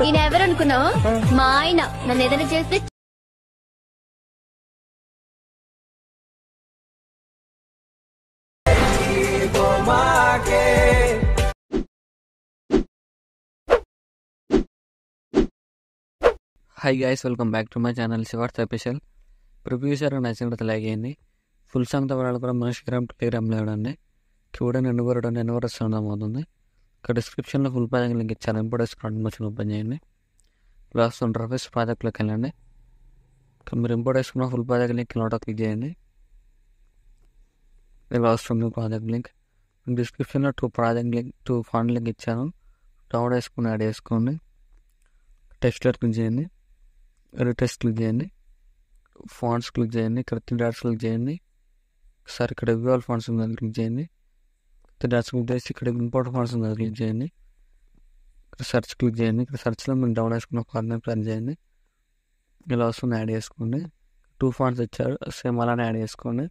ఈయన ఎవరు అనుకున్నావు? మా ఆయన నన్ను ఏదైనా చేస్తే hi guys, welcome back to my channel శివార్త్ స్పెషల్. ప్రొడ్యూసర్ నచ్చినట్టు లైక్ అయ్యింది. ఫుల్ సాంగ్తో వాళ్ళు కూడా మనోష్గ్రామ్ టెలిగ్రామ్లో ఇవ్వండి. చూడండి ఎన్నువరడం అవుతుంది. ఇక్కడ డిస్క్రిప్షన్లో ఫుల్ ప్రాజెక్ట్ లింక్ ఇచ్చాను. ఇంపోర్టెన్స్ కాంట్రిబ్యూషన్ ఓపెన్ చేయండి. లాస్ట్ ఇంటర్ఫేస్ ప్రాజెక్ట్లోకి వెళ్ళండి. ఇక్కడ మీరు ఇంపోర్ట్ చేసుకున్న ఫుల్ ప్రాజెక్ట్ లింక్ నోటో క్లిక్ చేయండి. లాస్ట్ ప్రాజెక్ట్ లింక్ డిస్క్రిప్షన్లో టూ ఫాంట్ లింక్ ఇచ్చాను. డౌన్లోడ్ చేసుకుని యాడ్ చేసుకోండి. టెక్స్ట్లర్ క్లిక్ చేయండి. రీటెస్ట్ క్లిక్ చేయండి. ఫాంట్స్ క్లిక్ చేయండి. ఇక్కడ 3 డాట్స్ క్లిక్ చేయండి. ఒకసారి ఇక్కడ విజువల్ ఫాంట్స్ ఉందని క్లిక్ చేయండి. 3 డాట్స్ క్లిక్ చేసి ఇక్కడ ఇంపోర్ట్ ఫాంట్స్ ఉందని క్లిక్ చేయండి. ఇక్కడ సెర్చ్ క్లిక్ చేయండి. ఇక్కడ సెర్చ్లో మీరు డౌన్ చేసుకున్న ఫాంట్ని ప్రెస్ చేయండి. ఇలా వస్తుంది, యాడ్ చేసుకోండి. 2 ఫాంట్స్ ఇచ్చారు, సేమ్ అలానే యాడ్ చేసుకోండి.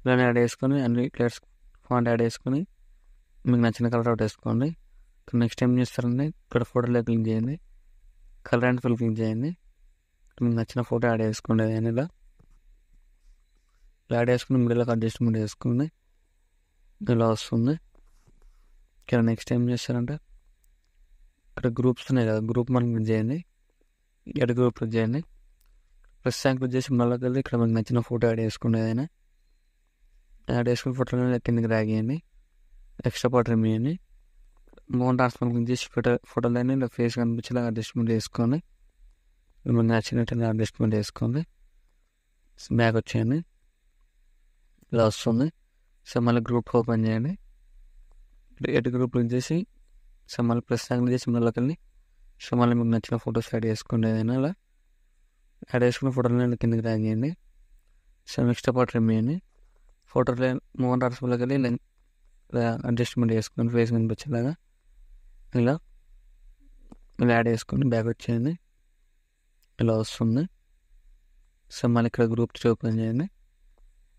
ఇలానే యాడ్ చేసుకొని అన్ని క్లియర్స్ ఫాంట్ యాడ్ చేసుకొని మీకు నచ్చిన కలర్ అవుట్ వేసుకోండి. ఇక్కడ నెక్స్ట్ ఏం చేస్తారంటే ఇక్కడ ఫోటోలో క్లిక్ చేయండి. కలర్ అండ్ ఫిల్ క్లిక్ చేయండి. మీకు నచ్చిన ఫోటో యాడ్ చేసుకోండి. ఇలా యాడ్ చేసుకుని మిడిల్లో అడ్జస్ట్మెంట్ చేసుకోండి. ఇలా వస్తుంది. ఇక్కడ నెక్స్ట్ ఏం చేస్తారంటే ఇక్కడ గ్రూప్స్ ఉన్నాయి కదా, గ్రూప్ మనం క్లిక్ చేయండి. ఎడ్ గ్రూప్ క్లిక్ చేయండి. ప్లస్ సైన్ క్లిక్ చేసి మళ్ళీ వెళ్ళి ఇక్కడ మీకు నచ్చిన ఫోటో యాడ్ చేసుకోండి. ఏదైనా యాడ్ చేసుకుని ఫోటోలో కిందకి డ్రాగ్ చేయండి. ఎక్స్ట్రా పార్ట్ రిమూవ్ చేయండి. మౌంట్ ట్రాన్స్ఫర్ క్లిక్ చేసి ఫోటోలన్నీ ఇలా ఫేస్ కనిపించేలా అడ్జస్ట్మెంట్ చేసుకొని మీకు నచ్చినట్టు అడ్జస్ట్మెంట్ చేసుకోండి. బ్యాక్ వచ్చేయండి. ఇలా వస్తుంది. సో మళ్ళీ గ్రూప్ ఓపెన్ చేయండి. ఎటు గ్రూప్ క్లిక్ చేసి సో మళ్ళీ ప్లస్ క్లిక్ చేసి మళ్ళీకి వెళ్ళి సో మళ్ళీ మీకు నచ్చిన ఫొటోస్ యాడ్ చేసుకోండి. ఏదైనా ఇలా యాడ్ చేసుకున్న ఫోటోలని కిందకి డ్రాగ్ చేయండి. సో నెక్స్ట్ పార్ట్ రిమూవ్ చేయండి. ఫోటోలో మౌంట్ ట్రాన్స్ఫర్లోకి వెళ్ళి అడ్జస్ట్మెంట్ చేసుకొని ఫేస్ కనిపించేలాగా ఇలా యాడ్ చేసుకొని బ్యాక్ వచ్చేయండి. ఇలా వస్తుంది. సో మళ్ళీ ఇక్కడ గ్రూప్ ఓపెన్ చేయండి.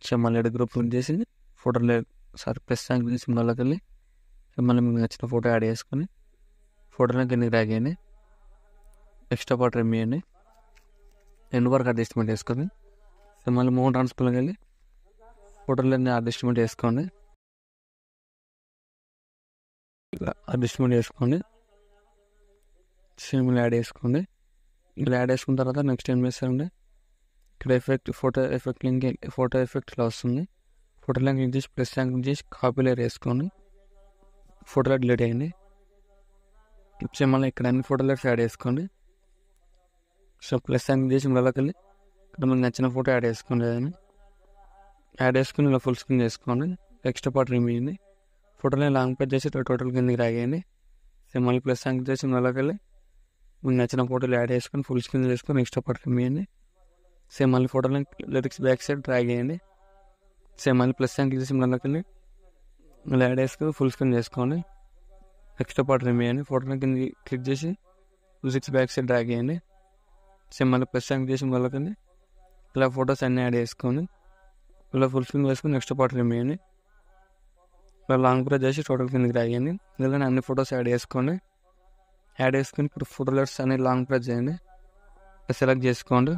సో మళ్ళీ ఇక్కడ గ్రూప్ క్లిక్ చేసి ఫోటోలో ప్లస్ సైన్ క్లిక్ చేసి మళ్ళీకి వెళ్ళి సో మళ్ళీ మీకు నచ్చిన ఫోటో యాడ్ చేసుకొని ఫోటోలో కిందకి డ్రాగ్ చేయండి. ఎక్స్ట్రా పార్ట్ రిమూవ్ చేయండి. ఎండ్ వరకు అడ్జస్ట్మెంట్ చేసుకొని సో మళ్ళీ మౌంట్ ట్రాన్స్ఫర్లోకి వెళ్ళి ఫోటోలన్నీ అడ్జస్ట్మెంట్ చేసుకోండి. అడ్జస్ట్మెంట్ చేసుకోండి. సేమ్ యాడ్ చేసుకోండి. ఇలా యాడ్ చేసుకున్న తర్వాత నెక్స్ట్ ఏం చేస్తారంటే ఇక్కడ ఫోటో ఎఫెక్ట్ ఇలా వస్తుంది. ఫోటోలో క్లిక్ చేసి ప్లస్ క్లిక్ చేసి కాపీ లేయర్ వేసుకోండి. ఫోటోలో డిలీట్ అయ్యింది. మళ్ళీ ఇక్కడ అన్ని ఫోటో లేయర్స్ యాడ్ చేసుకోండి. సో ప్లస్ క్లిక్ చేసి మళ్ళీకి వెళ్ళి ఇక్కడ మీకు నచ్చిన ఫోటో యాడ్ చేసుకోండి. ఏదైనా యాడ్ చేసుకుని ఇలా ఫుల్ స్క్రీన్ చేసుకోండి. ఎక్స్ట్రా పార్ట్ రిమూవ్ చేయండి. ఫోటోలో లాంగ్ పేజ్ చేసి టోటల్ కిందకి రాగేయండి. సో మళ్ళీ ప్లస్ క్లిక్ చేసి మళ్ళీకి వెళ్ళి మీకు నచ్చిన ఫోటోలు యాడ్ చేసుకొని ఫుల్ స్క్రీన్ చేసుకొని ఎక్స్ట్రా పార్ట్ రిమూవ్ చేయండి. సేమ్ మళ్ళీ ఫోటోలో లిరిక్స్ బ్యాక్ సైడ్ డ్రాగ్ చేయండి. సేమ్ మళ్ళీ ప్లస్ క్లిక్ చేసి మళ్ళీకి వెళ్ళి మళ్ళీ యాడ్ చేసుకొని ఫుల్ స్క్రీన్ చేసుకోండి. ఎక్స్ట్రా పార్ట్ రిమూవ్ చేయండి. ఫోటోలో కింద క్లిక్ చేసి లిరిక్స్ బ్యాక్ సైడ్ డ్రాగ్ చేయండి. సేమ్ మళ్ళీ ప్లస్ క్లిక్ చేసి మళ్ళీకి వెళ్ళి ఇలా ఫొటోస్ అన్నీ యాడ్ చేసుకొని ఇలా ఫుల్ స్క్రీన్ చేసుకొని ఎక్స్ట్రా పార్ట్ రిమూవ్ చేయండి. ఇలా లాంగ్ ప్రెస్ చేసి టోటల్ కిందకి రాయండి. ఇలా అన్ని ఫొటోస్ యాడ్ చేసుకోండి. యాడ్ చేసుకొని ఇప్పుడు ఫోటో లెట్స్ అనేది లాంగ్ ప్రెస్ చేయండి. సెలెక్ట్ చేసుకోండి.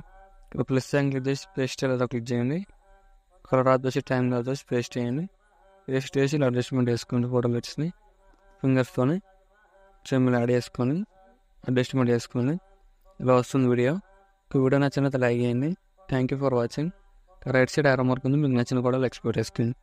ఇప్పుడు ప్లస్ సైన్ క్లిక్ చేసి పేస్ట్ లేదా క్లిక్ చేయండి. కలర్ వచ్చేసి టైం వచ్చేసి పేస్ట్ చేయండి. పేస్ట్ చేసి ఇలా అడ్జస్ట్మెంట్ చేసుకోండి. ఫోటో లెట్స్ని ఫింగర్స్తోని చెమ్మిలు యాడ్ చేసుకొని అడ్జస్ట్మెంట్ చేసుకోండి. ఇలా వస్తుంది వీడియో. వీడియో నచ్చినట్లయితే లైక్ చేయండి. Thank you for watching. Right side ఆరో మార్క్ ఉంది, మీకు నచ్చిన కూడా ఎక్స్పోర్ట్ చేసుకోండి.